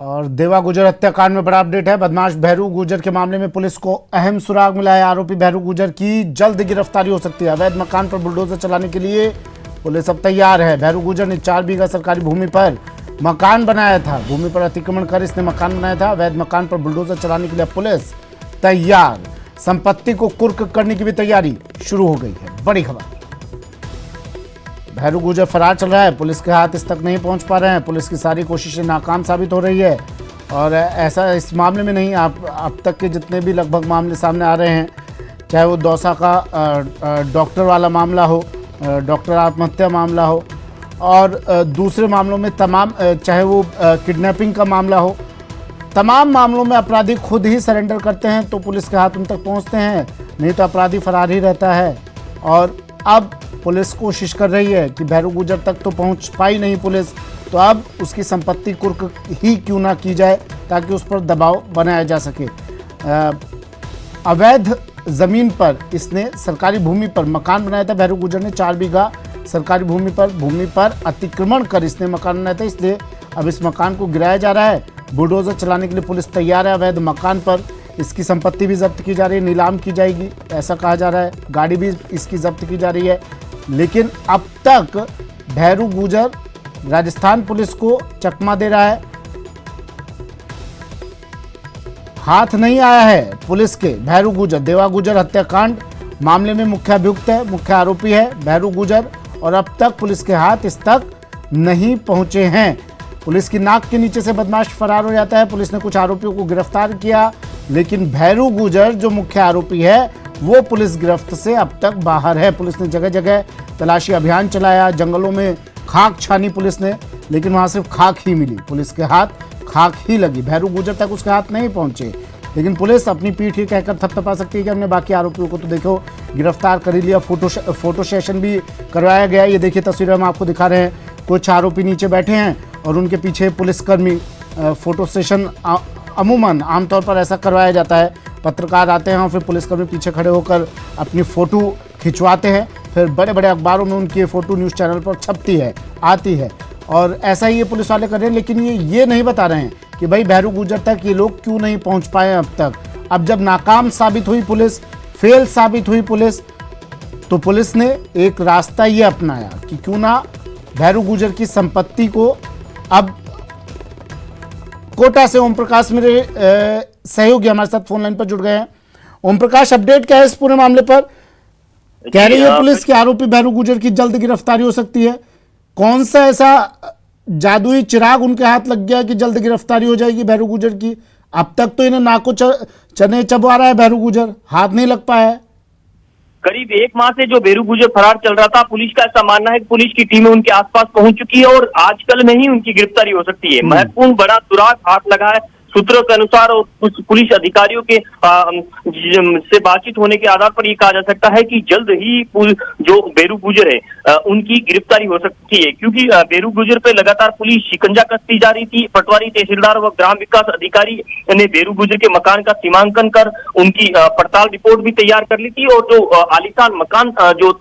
और देवा गुजर हत्याकांड में बड़ा अपडेट है। बदमाश भैरू गुजर के मामले में पुलिस को अहम सुराग मिला है। आरोपी भैरू गुजर की जल्द गिरफ्तारी हो सकती है। अवैध मकान पर बुलडोजर चलाने के लिए पुलिस अब तैयार है। भैरू गुजर ने 4 बीघा सरकारी भूमि पर मकान बनाया था। भूमि पर अतिक्रमण कर इसने मकान बनाया था। अवैध मकान पर बुलडोजर चलाने के लिए पुलिस तैयार। संपत्ति को कुर्क करने की भी तैयारी शुरू हो गई है। बड़ी खबर, भैरू गुजर फरार चल रहा है। पुलिस के हाथ इस तक नहीं पहुंच पा रहे हैं। पुलिस की सारी कोशिशें नाकाम साबित हो रही है। और ऐसा इस मामले में नहीं, आप अब तक के जितने भी लगभग मामले सामने आ रहे हैं, चाहे वो दौसा का डॉक्टर वाला मामला हो, डॉक्टर आत्महत्या मामला हो, और दूसरे मामलों में तमाम, चाहे वो किडनैपिंग का मामला हो, तमाम मामलों में अपराधी खुद ही सरेंडर करते हैं तो पुलिस के हाथ उन तक पहुंचते हैं, नहीं तो अपराधी फरार ही रहता है। और अब पुलिस कोशिश कर रही है कि भैरू गुजर तक तो पहुंच पाई नहीं पुलिस, तो अब उसकी संपत्ति कुर्क ही क्यों ना की जाए ताकि उस पर दबाव बनाया जा सके। अवैध ज़मीन पर इसने सरकारी भूमि पर मकान बनाया था। भैरू गुजर ने 4 बीघा सरकारी भूमि पर अतिक्रमण कर इसने मकान बनाया था, इसलिए अब इस मकान को गिराया जा रहा है। बुलडोजर चलाने के लिए पुलिस तैयार है। अवैध मकान पर इसकी संपत्ति भी जब्त की जा रही है, नीलाम की जाएगी ऐसा कहा जा रहा है। गाड़ी भी इसकी जब्त की जा रही है। लेकिन अब तक भैरू गुजर राजस्थान पुलिस को चकमा दे रहा है, हाथ नहीं आया है पुलिस के। भैरू गुजर देवा गुजर हत्याकांड मामले में मुख्य अभियुक्त है, मुख्य आरोपी है भैरू गुजर, और अब तक पुलिस के हाथ इस तक नहीं पहुंचे हैं। पुलिस की नाक के नीचे से बदमाश फरार हो जाता है। पुलिस ने कुछ आरोपियों को गिरफ्तार किया, लेकिन भैरू गुजर जो मुख्य आरोपी है वो पुलिस गिरफ्त से अब तक बाहर है। पुलिस ने जगह जगह तलाशी अभियान चलाया, जंगलों में खाक छानी पुलिस ने, लेकिन वहां सिर्फ खाक ही मिली। पुलिस के हाथ खाक ही लगी, भैरू गुजर तक उसके हाथ नहीं पहुंचे। लेकिन पुलिस अपनी पीठ ही कहकर थपथपा सकती है कि हमने बाकी आरोपियों को तो देखो गिरफ्तार कर ही लिया। फोटो सेशन भी करवाया गया। ये देखिए तस्वीरें हम आपको दिखा रहे हैं। कुछ आरोपी नीचे बैठे हैं और उनके पीछे पुलिसकर्मी। फोटो सेशन अमूमन आमतौर पर ऐसा करवाया जाता है, पत्रकार आते हैं और फिर पुलिसकर्मी पीछे खड़े होकर अपनी फ़ोटो खिंचवाते हैं, फिर बड़े बड़े अखबारों में उनकी फ़ोटो न्यूज़ चैनल पर छपती है, आती है। और ऐसा ही ये पुलिस वाले कर रहे हैं। लेकिन ये नहीं बता रहे हैं कि भाई भैरू गुजर तक ये लोग क्यों नहीं पहुंच पाए अब तक। अब जब नाकाम साबित हुई पुलिस, फेल साबित हुई पुलिस, तो पुलिस ने एक रास्ता ये अपनाया कि क्यों ना भैरू गुजर की संपत्ति को, अब कोटा से ओम प्रकाश मेरे सहयोगी हमारे साथ फोन लाइन पर जुड़ गए हैं। ओम प्रकाश, अपडेट क्या है इस पूरे मामले पर? कह रही है पुलिस कि आरोपी भैरू गुजर की जल्द गिरफ्तारी हो सकती है। कौन सा ऐसा जादुई चिराग उनके हाथ लग गया कि जल्द गिरफ्तारी हो जाएगी भैरू गुजर की? अब तक तो इन्हें नाको चने चबा रहा है भैरू गुजर, हाथ नहीं लग पाया है। करीब 1 माह से जो भैरू गुजर फरार चल रहा था, पुलिस का ऐसा मानना है कि पुलिस की टीमें उनके आसपास पहुंच चुकी है और आजकल में ही उनकी गिरफ्तारी हो सकती है। महत्वपूर्ण बड़ा सुराग हाथ लगा है। सूत्रों के अनुसार और कुछ पुलिस अधिकारियों के से बातचीत होने के आधार पर ये कहा जा सकता है कि जल्द ही जो भैरू गुजर है उनकी गिरफ्तारी हो सकती है, क्योंकि भैरू गुजर पे लगातार पुलिस शिकंजा कसती जा रही थी। पटवारी तहसीलदार व ग्राम विकास अधिकारी ने भैरू गुजर के मकान का सीमांकन कर उनकी पड़ताल रिपोर्ट भी तैयार कर ली थी, और जो आलीशान मकान जो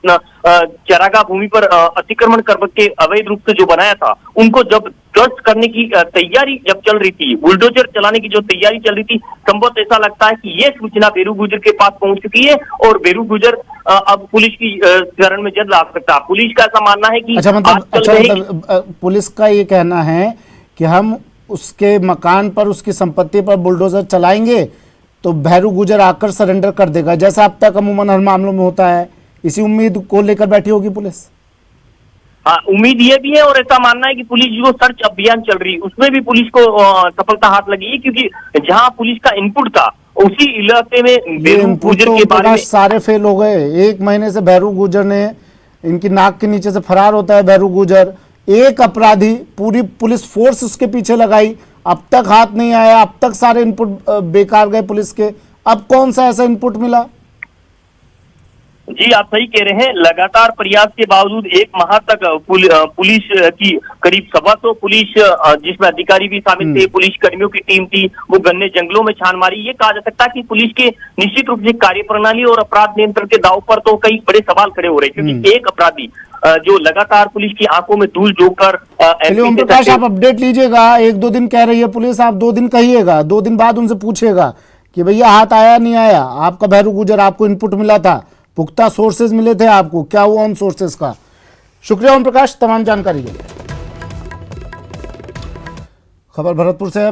चरागाह भूमि पर अतिक्रमण करके अवैध रूप से जो बनाया था, उनको जब ध्वस्त करने की तैयारी जब चल रही थी, बुलडोजर चलाने की जो तैयारी चल रही थी, संभवतः ऐसा लगता है कि ये सूचना भैरू गुजर के पास पहुंच चुकी है और भैरू गुजर अब पुलिस की शरण में जल्द आ सकता है। पुलिस का ऐसा मानना है कि मतलब पुलिस का ये कहना है कि हम उसके मकान पर, उसकी संपत्ति पर बुलडोजर चलाएंगे तो भैरू गुजर आकर सरेंडर कर देगा, जैसा अब तक अमूमन हर मामलों में होता है। इसी उम्मीद को लेकर बैठी होगी पुलिस। हाँ, उम्मीद ये भी है और ऐसा मानना है कि पुलिस जो सर्च अभियान चल रही है उसमें भी पुलिस को सफलता हाथ लगी है, क्योंकि जहां पुलिस का इनपुट था उसी इलाके में भैरू गुजर के बारे में सारे फेल हो गए। 1 महीने से भैरू गुजर ने, इनकी नाक के नीचे से फरार होता है भैरू गुजर। एक अपराधी, पूरी पुलिस फोर्स उसके पीछे लगाई, अब तक हाथ नहीं आया। अब तक सारे इनपुट बेकार गए पुलिस के। अब कौन सा ऐसा इनपुट मिला? जी आप सही कह रहे हैं। लगातार प्रयास के बावजूद एक माह तक पुलिस की करीब 125 पुलिस जिसमें अधिकारी भी शामिल थे, पुलिस कर्मियों की टीम थी, वो घने जंगलों में छान मारी। ये कहा जा सकता है कि पुलिस के निश्चित रूप से कार्यप्रणाली और अपराध नियंत्रण के दाव पर तो कई बड़े सवाल खड़े हो रहे हैं, क्योंकि एक अपराधी जो लगातार पुलिस की आंखों में धूल झोंककर चलिए ओम प्रकाश, आप अपडेट लीजिएगा। 1-2 दिन कह रही है पुलिस, आप 2 दिन कहिएगा, 2 दिन बाद उनसे पूछिएगा कि भैया हाथ आया नहीं आया, आपका भैरू गुजर, आपको इनपुट मिला था, पुख्ता सोर्सेज मिले थे आपको, क्या हुआ उन सोर्सेज का। शुक्रिया ओम प्रकाश तमाम जानकारी के लिए। खबर भरतपुर से है।